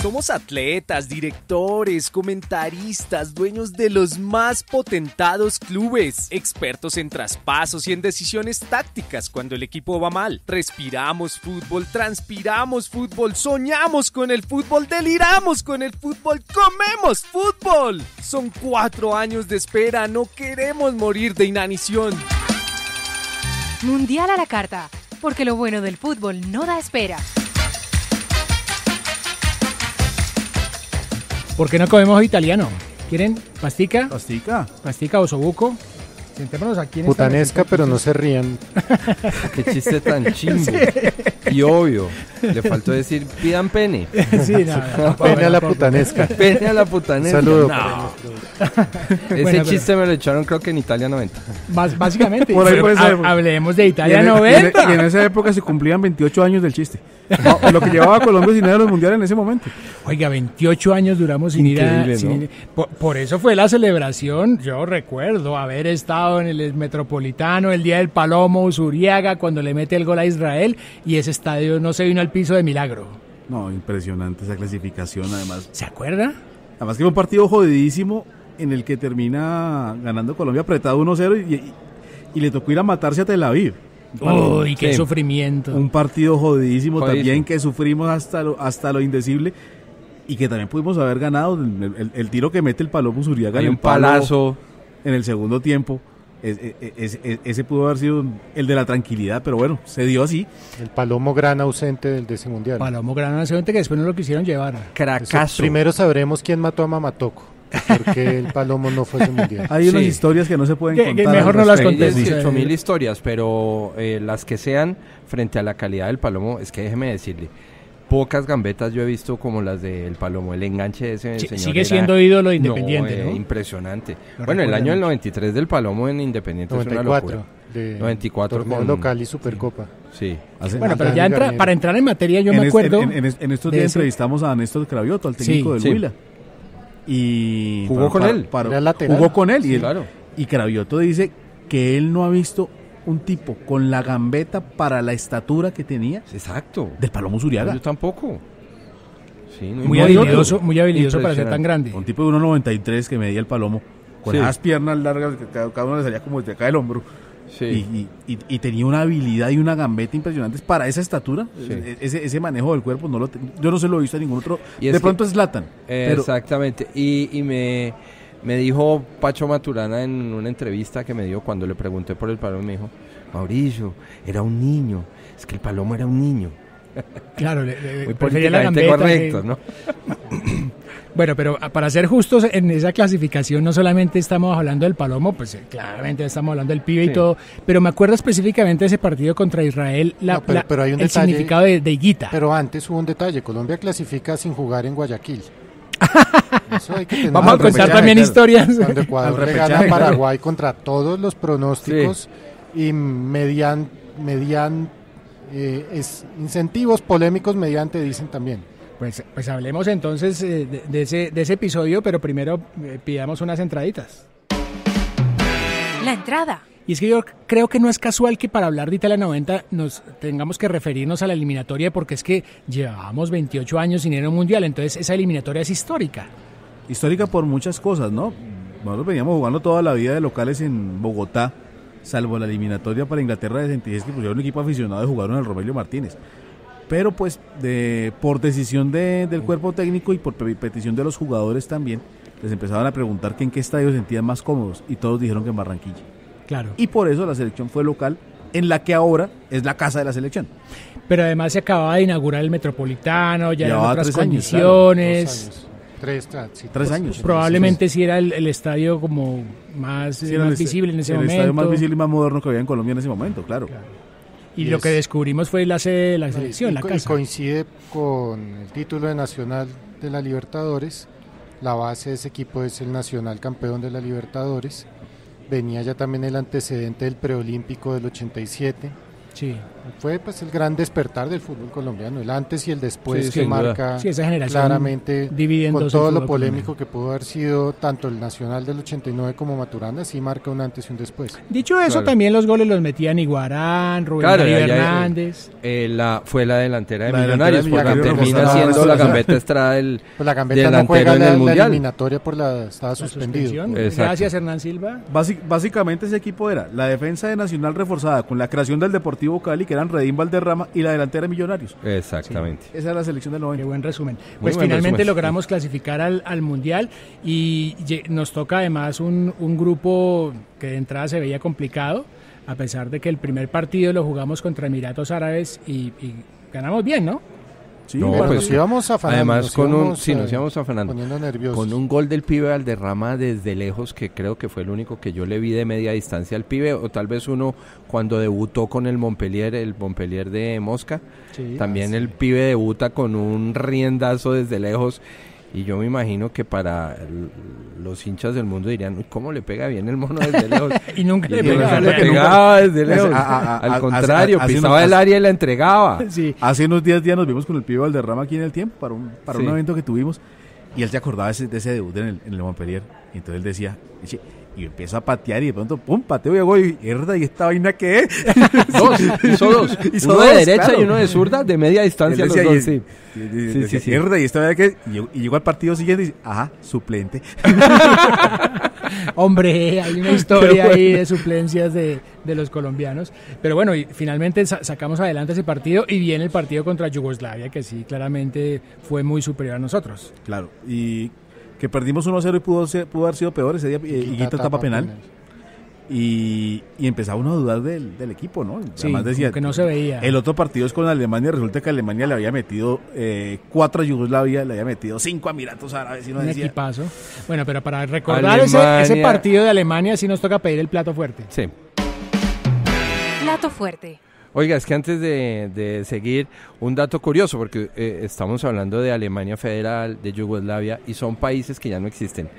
Somos atletas, directores, comentaristas, dueños de los más potentados clubes, expertos en traspasos y en decisiones tácticas cuando el equipo va mal. Respiramos fútbol, transpiramos fútbol, soñamos con el fútbol, deliramos con el fútbol, comemos fútbol. Son 4 años de espera, no queremos morir de inanición. Mundial a la carta, porque lo bueno del fútbol no da espera. ¿Por qué no comemos italiano? ¿Quieren pastica? ¿Pastica? ¿Pastica o osobuco? Sentémonos aquí en putanesca, pero no se rían. Qué chiste tan chimbo. Sí. Y obvio, le faltó decir, pidan pene. Sí, no, pene a la putanesca. Pene a la putanesca. Saludo. No. Ese chiste me lo echaron creo que en Italia 90. Básicamente. Por ahí puede ser. Hablemos de Italia 90. Y en esa época se cumplían 28 años del chiste. No, lo que llevaba a Colombia sin ir a los mundiales en ese momento. Oiga, 28 años duramos sin ir a... Por eso fue la celebración. Yo recuerdo haber estado en el Metropolitano el día del Palomo Usuriaga cuando le mete el gol a Israel y ese estadio no se vino al piso de milagro. No, impresionante esa clasificación además. ¿Se acuerda? Además que fue un partido jodidísimo en el que termina ganando Colombia apretado 1-0 y le tocó ir a matarse a Tel Aviv. Uy, qué sufrimiento. Un partido jodidísimo también que sufrimos hasta lo indecible y que también pudimos haber ganado el tiro que mete el Palomo Usuriaga en un palazo en el segundo tiempo. Ese pudo haber sido el de la tranquilidad, pero bueno, se dio así. El Palomo gran ausente de ese mundial. Palomo gran ausente que después no lo quisieron llevar. Cracazo. Primero sabremos quién mató a Mamatoco. Porque el Palomo no fue ese mundial. Hay unas historias que no se pueden contar. Que mejor no las contés. 18.000 historias, pero las que sean frente a la calidad del Palomo, es que déjeme decirle, pocas gambetas yo he visto como las del Palomo. El enganche de ese señor sigue siendo ídolo de Independiente, ¿no? Impresionante. Bueno, el año del 93 del Palomo en Independiente 94, es una locura. 94 torneo local y Supercopa. Sí. Bueno, pero ya para entrar en materia, yo me acuerdo... En estos días entrevistamos a Néstor Cravioto, al técnico del Huila. Y jugó con él. Jugó con él. Claro. Y Cravioto dice que él no ha visto un tipo con la gambeta para la estatura que tenía. Exacto. Del Palomo Usuriaga. Yo tampoco. Sí, muy habilidoso para ser tan grande. Un tipo de 1.93 que medía el Palomo, con esas piernas largas que cada uno le salía como desde acá del hombro. Sí. Y tenía una habilidad y una gambeta impresionantes para esa estatura. Sí. Ese manejo del cuerpo yo no se lo he visto a ningún otro. De pronto es Zlatan. Exactamente. Y me dijo Pacho Maturana en una entrevista que me dio cuando le pregunté por el Palomo, me dijo, Mauricio, era un niño. Es que el Palomo era un niño. Claro, muy políticamente correcto, ¿no? Bueno, pero para ser justos en esa clasificación no solamente estamos hablando del Palomo, pues claramente estamos hablando del pibe y todo, pero me acuerdo específicamente de ese partido contra Israel, pero hay un el detalle, significado de Higuita. Pero antes hubo un detalle, Colombia clasifica sin jugar en Guayaquil. Eso hay que tener. Vamos a contar también historias. Cuando Ecuador le gana a Paraguay contra todos los pronósticos y median incentivos polémicos mediante, dicen también. Pues hablemos entonces de ese episodio, pero primero pidamos unas entraditas. La entrada. Y es que yo creo que no es casual que para hablar de Italia 90 nos tengamos que referirnos a la eliminatoria, porque es que llevábamos 28 años sin ir a un mundial, entonces esa eliminatoria es histórica. Histórica por muchas cosas, ¿no? Nosotros veníamos jugando toda la vida de locales en Bogotá, salvo la eliminatoria para Inglaterra de 66, que pusieron un equipo aficionado y jugaron el Romelio Martínez. Pero pues por decisión del cuerpo técnico y por petición de los jugadores también, les empezaban a preguntar que en qué estadio se sentían más cómodos y todos dijeron que en Barranquilla. Claro. Y por eso la selección fue local, en la que ahora es la casa de la selección. Pero además se acababa de inaugurar el Metropolitano, ya llevaba en otras 3 años, condiciones. Claro. 3 años. Probablemente sí era el estadio como más visible en ese momento. El estadio más visible y más moderno que había en Colombia en ese momento, claro. Y lo que descubrimos fue la sede de la selección, la casa. Y coincide con el título de Nacional de la Libertadores. La base de ese equipo es el Nacional campeón de la Libertadores. Venía ya también el antecedente del preolímpico del 87. Sí. Fue pues el gran despertar del fútbol colombiano, el antes y el después Sí, que sin marca esa generación claramente, divide en con dos todo el lo fútbol polémico que pudo haber sido tanto el Nacional del 89 como Maturana, sí marca un antes y un después. Dicho eso, Claro. también los goles los metían Iguarán, Rubén Claro, Darío ya, ya, Hernández. Fue la delantera de La Millonarios, delantera de porque Millonarios, termina reforzada, siendo la reforzada. Gambetta Estrada el Pues la Gambetta no delantero juega en el la Mundial. eliminatoria estaba La suspendido. suspensión. Exacto. Gracias, Hernán Silva. Básicamente ese equipo era la defensa de Nacional reforzada con la creación del Deportivo Cali, que eran Redín Valderrama, y la delantera de Millonarios. Exactamente. Esa era la selección del Qué 90. buen resumen. Pues buen finalmente resumen. logramos clasificar al Mundial y nos toca además un grupo que de entrada se veía complicado, a pesar de que el primer partido lo jugamos contra Emiratos Árabes y ganamos bien, ¿no? Sí, No, Pero pues, nos íbamos afanando, además nos nos íbamos íbamos afanando. poniendo nerviosos. Con un gol del pibe Valderrama desde lejos, que creo que fue el único que yo le vi de media distancia al pibe, o tal vez uno cuando debutó con el Montpellier de Mosca, Sí. también el pibe debuta con un riendazo desde lejos, y yo me imagino que para los hinchas del mundo dirían, "Uy, ¿cómo le pega bien el mono desde lejos?" Y nunca le Y pegaba. le pegaba desde lejos. a- Al contrario, hace pisaba unos- el área y la entregaba. Sí. Hace unos 10 días nos vimos con el pibe Valderrama aquí en el tiempo para Sí. un evento que tuvimos, y él se acordaba de ese debut en el Montpellier, y entonces él decía, "Eche", y empieza a patear y de pronto, pum, pateo y hago, y herda, ¿y esta vaina qué es? Hizo dos. Hizo Uno dos, de derecha claro. y uno de zurda, de media distancia Él los decía, dos, sí. Sí, sí. "Herda, ¿y esta vaina qué es?" Y llegó al partido siguiente y dice, ajá, suplente. Hombre, hay una historia ahí de suplencias de los colombianos. Pero bueno, y finalmente sacamos adelante ese partido y viene el partido contra Yugoslavia, que sí, claramente fue muy superior a nosotros. Claro, y que perdimos 1-0 y pudo haber sido peor ese día, Higuita tapa penal. Y empezaba uno a dudar del equipo, ¿no? Sí, Además decía, como que no se veía. El otro partido es con Alemania, resulta que Alemania le había metido 4 a Yugoslavia, le había metido 5 a Emiratos Árabes, y uno Un decía, equipazo. Bueno, pero para recordar Alemania. ese partido de Alemania sí nos toca pedir el plato fuerte. Sí. Plato fuerte. Oiga, es que antes de seguir, un dato curioso, porque estamos hablando de Alemania Federal, de Yugoslavia, y son países que ya no existen.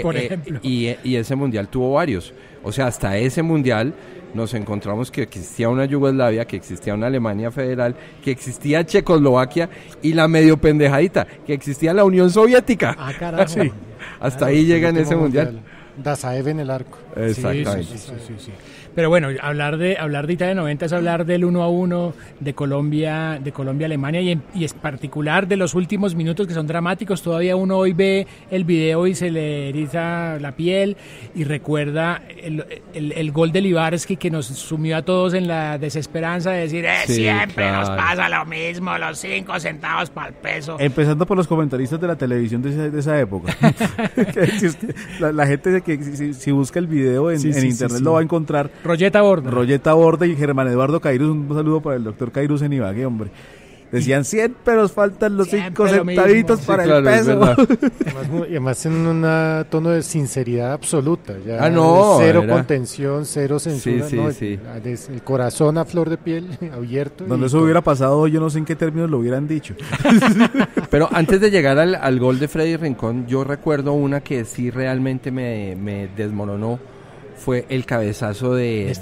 Por ejemplo. Y ese mundial tuvo varios. O sea, hasta ese mundial nos encontramos que existía una Yugoslavia, que existía una Alemania Federal, que existía Checoslovaquia, y la medio pendejadita, que existía la Unión Soviética. Ah, carajo. Sí. Hasta ahí llega en ese mundial. Dazaev en el arco. Exactamente. Sí. Pero bueno, hablar de Italia 90 es hablar del 1-1 de Colombia Alemania y es particular de los últimos minutos que son dramáticos. Todavía uno hoy ve el video y se le eriza la piel y recuerda el gol de Libarski que nos sumió a todos en la desesperanza de decir Sí, siempre nos claro. pasa lo mismo, los 5 centavos para el peso. empezando por los comentaristas de la televisión de esa época. Que la gente que si busca el video en internet lo va a encontrar. Rolleta Borda. Rolleta Borda y Germán Eduardo Cairuz, un saludo para el doctor Cairuz en Ibagué, hombre. Decían 100, pero nos faltan los Siempre 5 lo centavitos mismo. para Sí, el claro, es peso. verdad. Y además en un tono de sinceridad absoluta. Ya No, cero era- contención, cero censura. Sí, ¿no? sí. El corazón a flor de piel, abierto. Donde y eso hubiera pasado, yo no sé en qué términos lo hubieran dicho. Pero antes de llegar al gol de Freddy Rincón, yo recuerdo una que sí realmente me desmoronó. Fue el cabezazo de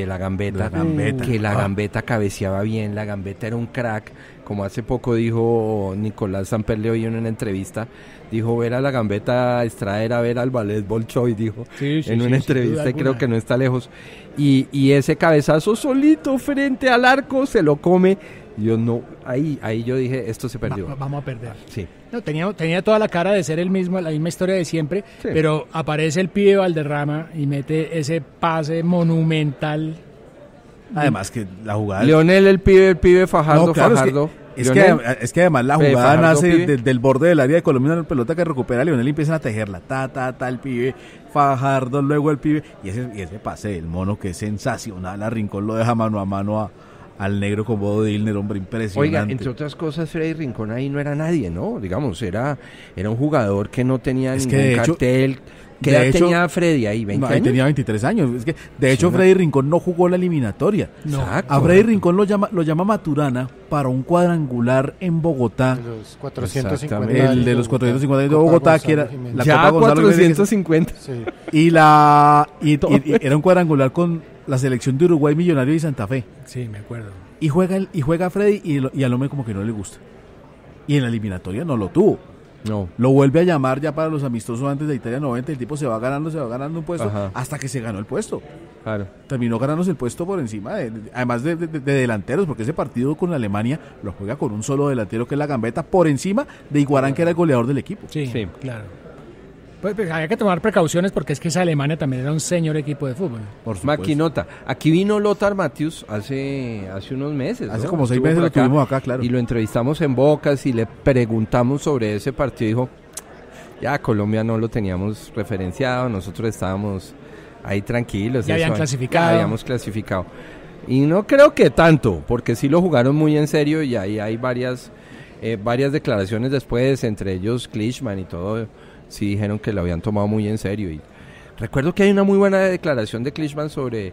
la Gambetta. La Gambetta. Que la Gambetta cabeceaba bien, la Gambetta era un crack. Como hace poco dijo Nicolás Samper, hoy en una entrevista, dijo, ver a la Gambetta Estrada era ver al Ballet Bolshoi, dijo, Sí, en una sin entrevista, duda y creo alguna. que no está lejos. Y ese cabezazo solito frente al arco se lo come. Yo no, ahí yo dije, esto se perdió. Vamos a perder. Sí. No, tenía toda la cara de ser la misma historia de siempre, Sí. pero aparece el pibe Valderrama y mete ese pase monumental. Además que la jugada... Leonel, el pibe Fajardo, No, claro, Fajardo. Es Leonel, que además la Pe, jugada Fajardo, nace pibe. del borde del área de Colombia, una pelota que recupera Leonel y empiezan a tejerla. El pibe, Fajardo, luego el pibe. Y ese pase del mono que es sensacional. A Rincón lo deja mano a mano al negro con Bodo Dilner, hombre, impresionante. Oiga, entre otras cosas, Freddy Rincón ahí no era nadie, ¿no? Digamos, era un jugador que no tenía Es que ningún de hecho- cartel. ¿Qué de edad hecho- tenía Freddy ahí? ¿20 No, ahí años? tenía 23 años. Es que, de hecho, Sí, Freddy Rincón no jugó la eliminatoria. No. Exacto. A Freddy Rincón lo llama Maturana para un cuadrangular en Bogotá. De los 450. Exactamente. El de los 450 de Copa Bogotá, Gonzalo que era Jiménez. la Ya Copa Gonzalo Jiménez. 450. Sí. Y era un cuadrangular con la selección de Uruguay, Millonario y Santa Fe. Sí, me acuerdo. Y juega Freddy y al hombre como que no le gusta. Y en la eliminatoria no lo tuvo. No. Lo vuelve a llamar ya para los amistosos antes de Italia 90. El tipo se va ganando un puesto. Ajá. Hasta que se ganó el puesto. Claro. Terminó ganándose el puesto por encima además de delanteros, porque ese partido con Alemania lo juega con un solo delantero que es la Gambetta, por encima de Higuarán, que era el goleador del equipo. Sí, claro. Pues había que tomar precauciones porque es que esa Alemania también era un señor equipo de fútbol. Por supuesto. Maquinota. Aquí vino Lothar Matthäus hace unos meses. Hace ¿no? como 6 Estuvo meses por lo tuvimos acá, claro. Y lo entrevistamos en Bocas y le preguntamos sobre ese partido. Dijo, ya Colombia no lo teníamos referenciado, nosotros estábamos ahí tranquilos. Ya habían clasificado. Habíamos clasificado. Y no creo que tanto, porque sí lo jugaron muy en serio y ahí hay varias declaraciones después, entre ellos Klinsmann y todo. Sí dijeron que lo habían tomado muy en serio. Y recuerdo que hay una muy buena declaración de Klinsmann sobre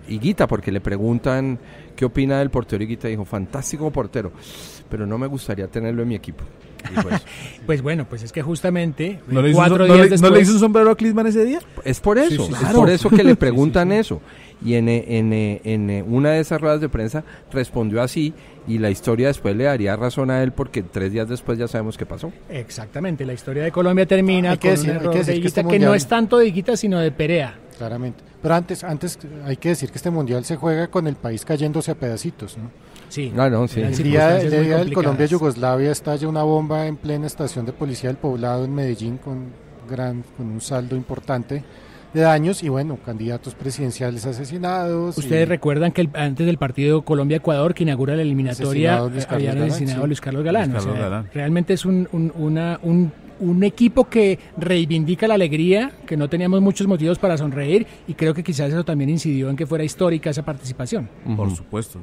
Higuita, porque le preguntan qué opina del portero. Higuita dijo, fantástico portero, pero no me gustaría tenerlo en mi equipo. Dijo eso. Pues bueno, pues es que justamente ¿No le hizo un sombrero a Klinsmann ese día? Es por eso, Sí, es por eso que le preguntan eso. Y en una de esas ruedas de prensa respondió así, y la historia después le daría razón a él, porque 3 días después ya sabemos qué pasó. Exactamente, la historia de Colombia termina con un error de Higuita, que mundial, no es tanto de Higuita sino de Perea. Claramente. Pero antes hay que decir que este mundial se juega con el país cayéndose a pedacitos, ¿no? Sí. Ah, no, sí. Eran El día circunstancias muy del complicadas. Colombia-Yugoslavia estalla una bomba en plena estación de policía del Poblado en Medellín con un saldo importante de daños y bueno, candidatos presidenciales asesinados. Ustedes recuerdan que antes del partido Colombia-Ecuador, que inaugura la eliminatoria, habían asesinado a Luis Carlos Galán. Luis Carlos Galán. Realmente es un equipo que reivindica la alegría, que no teníamos muchos motivos para sonreír, y creo que quizás eso también incidió en que fuera histórica esa participación. Por supuesto.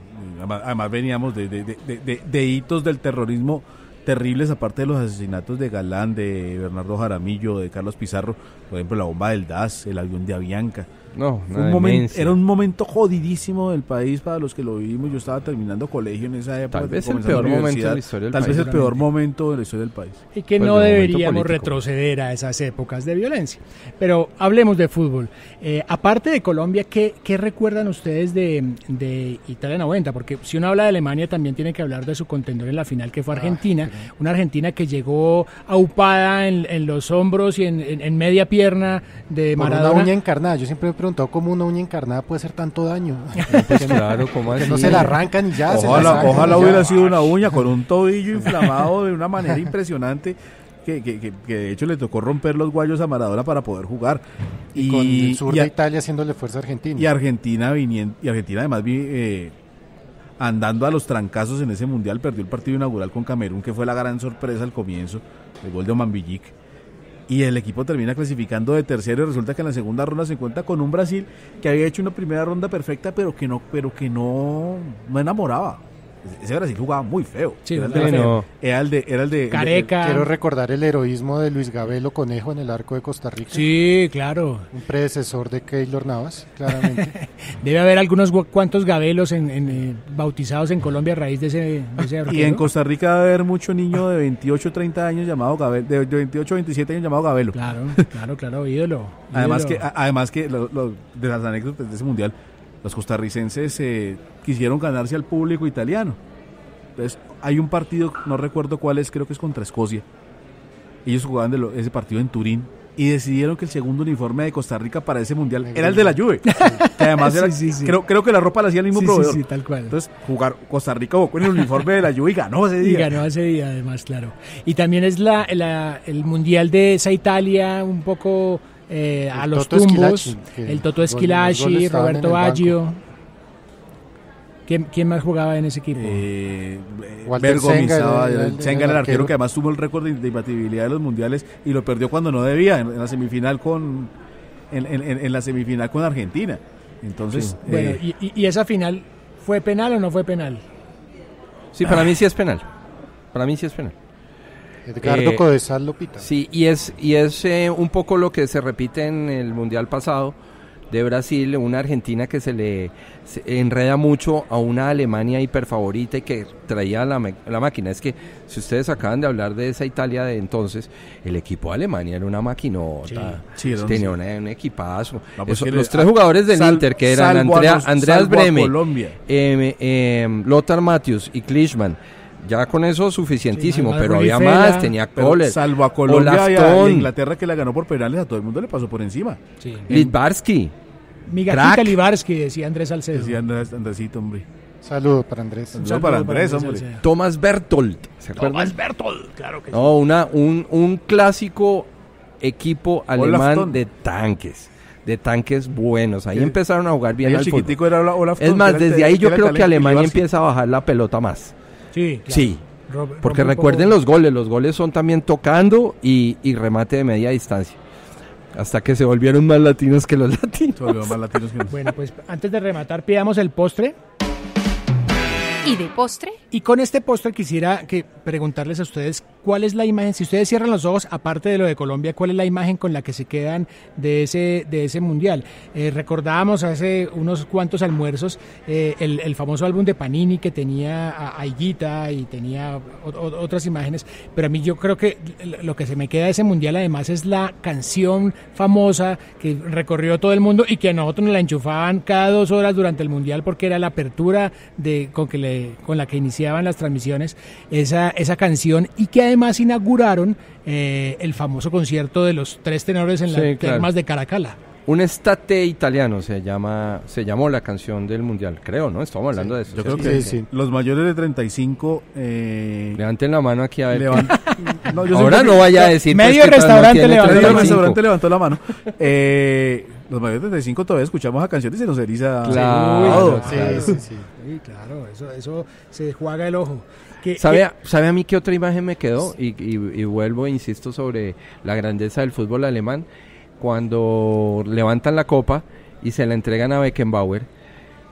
Además veníamos de hitos del terrorismo terribles, aparte de los asesinatos de Galán, de Bernardo Jaramillo, de Carlos Pizarro, por ejemplo la bomba del DAS, el avión de Avianca. No, Era un momento jodidísimo del país para los que lo vivimos. Yo estaba terminando colegio en esa época. Tal vez el peor momento de la historia del país. Tal vez el peor momento de la historia del país. Y que Pues no de momento deberíamos político. retroceder a esas épocas de violencia. Pero hablemos de fútbol. Aparte de Colombia, ¿qué recuerdan ustedes de Italia 90? Porque si uno habla de Alemania, también tiene que hablar de su contendor en la final, que fue Argentina. Una Argentina que llegó aupada en los hombros y en media pierna de por Maradona. una uña encarnada. Yo siempre me he preguntado cómo una uña encarnada puede hacer tanto daño. Pues claro, ¿cómo Que así? no se la arrancan y ya. Ojalá hubiera sido una uña con un tobillo inflamado de una manera impresionante. Que de hecho le tocó romper los guayos a Maradona para poder jugar. Y con el sur de Italia haciéndole fuerza a Argentina. Y Argentina además andando a los trancazos en ese mundial, perdió el partido inaugural con Camerún, que fue la gran sorpresa al comienzo, el gol de Oman Villic. Y el equipo termina clasificando de tercero y resulta que en la segunda ronda se encuentra con un Brasil que había hecho una primera ronda perfecta, pero que no enamoraba. Ese Brasil jugaba muy feo. Sí, era el de Careca. Quiero recordar el heroísmo de Luis Gabelo Conejo en el arco de Costa Rica. Sí, claro. Un predecesor de Keylor Navas, claramente. Debe haber algunos cuantos gabelos bautizados en Colombia a raíz de ese arquero. Y en Costa Rica debe haber mucho niño de 28, 30 años llamado Gabelo, de 28, 27 años llamado Gabelo. Claro, ídolo. Además que de las anécdotas de ese mundial, los costarricenses quisieron ganarse al público italiano. Entonces, hay un partido, no recuerdo cuál es, creo que es contra Escocia. Ellos jugaban ese partido en Turín y decidieron que el segundo uniforme de Costa Rica para ese mundial era el de la Juve. Que además era, Sí. Creo que la ropa la hacía el mismo proveedor. Sí, tal cual. Entonces, Costa Rica jugó con el uniforme de la Juve y ganó ese día. Además, claro. Y también es el mundial de esa Italia un poco a los Toto tumbos. Schillaci, El Toto Schillaci, Roberto Baggio. ¿Quién más jugaba en ese equipo? Walter Senga Senga, era el arquero que además tuvo el récord de imbatibilidad de los mundiales y lo perdió cuando no debía, en la semifinal en la semifinal con Argentina. Entonces, Bueno, ¿y esa final fue penal o no fue penal? Sí, para mí sí es penal. Edgardo Codesal lo pita. Sí, y es un poco lo que se repite en el mundial pasado, de Brasil, una Argentina que se enreda mucho a una Alemania hiperfavorita y que traía la máquina. Es que si ustedes acaban de hablar de esa Italia de entonces, el equipo de Alemania era una maquinota, tenía un equipazo. No, pues los tres jugadores del Inter, que eran Andreas Brehme, Lothar Matthäus y Klinsmann, ya con eso suficientísimo, pero había más, tenía Kohler, salvo a Colombia y a Inglaterra, que la ganó por penales, a todo el mundo le pasó por encima. Littbarski, Migajita Littbarski, decía Andrés Salcedo. Decía Andresito, hombre. Saludo para Andrés. Saludo para Andrés, hombre. Thomas Berthold, ¿se acuerdan? Thomas Berthold, claro que sí. No, un clásico equipo alemán de tanques buenos. Ahí empezaron a jugar bien al fútbol. Era Olafton, es más, desde ahí yo creo que Alemania empieza a bajar la pelota más. Sí, claro. Sí, porque recuerden los goles son también tocando y remate de media distancia. Hasta que se volvieron más latinos que los latinos. Bueno, pues antes de rematar, pidamos el postre. ¿Y de postre? Y con este postre quisiera preguntarles a ustedes cuál es la imagen, si ustedes cierran los ojos, aparte de lo de Colombia, cuál es la imagen con la que se quedan de ese mundial. Recordábamos hace unos cuantos almuerzos el famoso álbum de Panini que tenía a Higuita y tenía otras imágenes, pero a mí yo creo que lo que se me queda de ese mundial además es la canción famosa que recorrió todo el mundo y que a nosotros nos la enchufaban cada 2 horas durante el mundial porque era la apertura con la que iniciaban las transmisiones, esa canción, y que además inauguraron el famoso concierto de los 3 tenores en las termas de Caracalla. Un estate italiano se llamó la canción del mundial, creo, ¿no? Estamos hablando de eso. Yo creo que sí. Los mayores de 35... levanten la mano aquí a ver. Ahora no vaya a decir... Medio restaurante levantó la mano. Los mayores de 35 todavía escuchamos a canciones y se nos eriza. Claro. Sí, claro, eso se juega el ojo. ¿Sabe a mí qué otra imagen me quedó? Y vuelvo, insisto, sobre la grandeza del fútbol alemán. Cuando levantan la copa y se la entregan a Beckenbauer,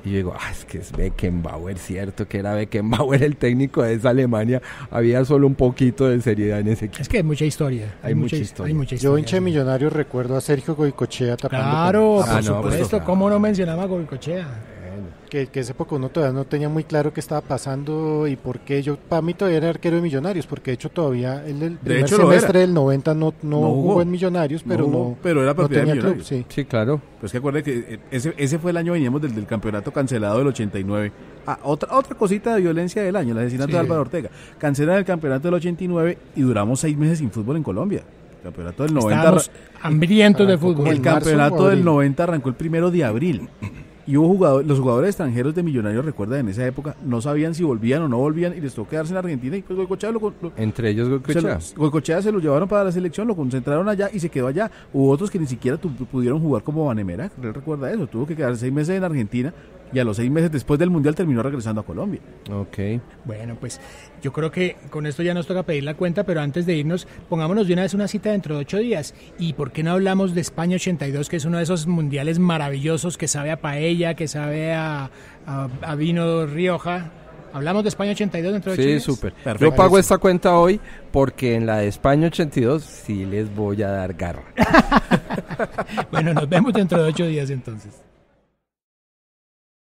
y yo digo, es que es Beckenbauer, cierto que era Beckenbauer el técnico de esa Alemania, había solo un poquito de seriedad en ese equipo. Es que hay mucha historia. Hay mucha historia. Yo, hincha de Millonarios, recuerdo a Sergio Goycochea tapando. Claro, por supuesto, ¿cómo no mencionaba a Goycochea? Que esa época uno todavía no tenía muy claro qué estaba pasando y por qué. Para mí todavía era arquero de Millonarios, porque de hecho todavía el primer semestre del 90 no jugó en Millonarios, pero era tenía de club. Sí, claro. Pues que acuerde que ese fue el año, veníamos del campeonato cancelado del 89. Otra cosita de violencia del año, el asesinato de Álvaro Ortega. Cancelan el campeonato del 89 y duramos 6 meses sin fútbol en Colombia. El campeonato del 90... Estábamos hambrientos de fútbol. El campeonato del 90 arrancó el 1 de abril. Y los jugadores extranjeros de Millonarios, recuerdan, en esa época no sabían si volvían o no volvían y les tocó quedarse en Argentina, y pues Goycochea entre ellos Goycochea se lo llevaron para la selección, lo concentraron allá y se quedó allá. Hubo otros que ni siquiera pudieron jugar, como Vanemera, él recuerda eso, tuvo que quedarse 6 meses en Argentina y a los 6 meses después del Mundial terminó regresando a Colombia. Ok. Bueno, pues yo creo que con esto ya nos toca pedir la cuenta, pero antes de irnos, pongámonos de una vez una cita dentro de 8 días. ¿Y por qué no hablamos de España 82, que es uno de esos mundiales maravillosos que sabe a paella, que sabe a vino Rioja? ¿Hablamos de España 82 dentro de 8 días? Sí, súper. Yo pago esta cuenta hoy porque en la de España 82 sí les voy a dar garra. Bueno, nos vemos dentro de 8 días entonces.